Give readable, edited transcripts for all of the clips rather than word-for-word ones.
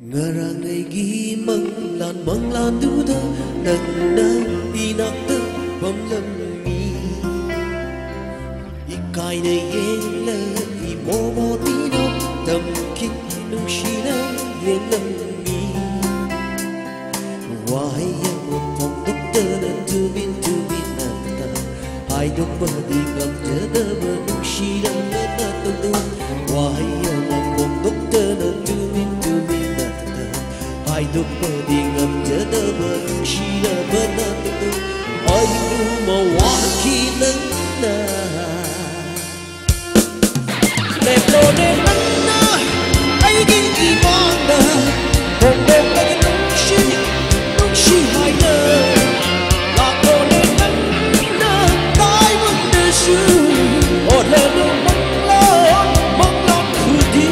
Ngarang ay gimang lan duda nang inakta pamlami ikay na yela imomo tino tamkin nung sila yelami wahaya mo pong dokta na tumin nata ay dumating ang jadaba nung sila na natulog wahaya mo pong dokta na tumin ay dumating ang jadaba nung sila na natulog ay lumawaki ng na Leplo de na ay ginibang na Hong Kong ay nung si hai na Lako de na tai mong desu O le de mong lo khu di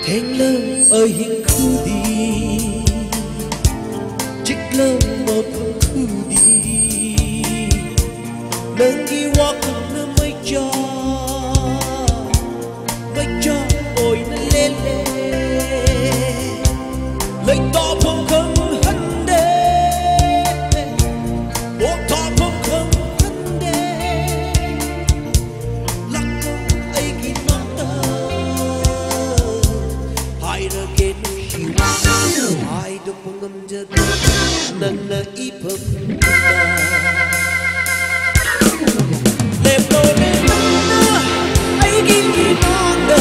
Thanh lâm ở hình khu đi Trích lâm một khu đi Nâng đi hoa cùng nó mới cho ôi nó lên Lấy to phong không hân đê Bộ to phong không hân đê Lắc không ấy kì nóng tơ Hai ra kết hiu Hai được phong ngâm chất Nâng na ipam na Lep lô nê nâng na Ay ghi ghi nong na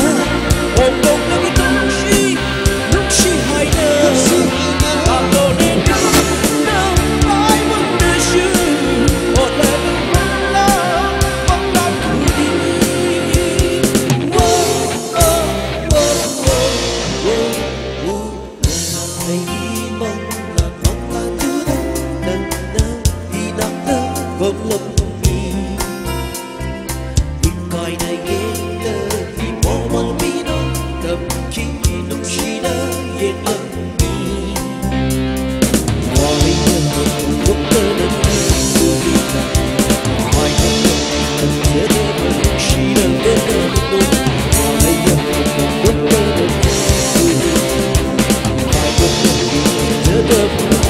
Hong Kong na cái nung si hai na Lap lô nê nâng na Ai mong na sư Một là nâng mong la khu đi Ay mong là thứ đó Nâng na đi nặng ta vâng lâm mi Ikay na yela di mo mo pino Tam kiki nung sila yelang mi Why na lúc ta nâng na Why na nâng jada nung sila yelang mi Why na lúc ta nâng na Why na jada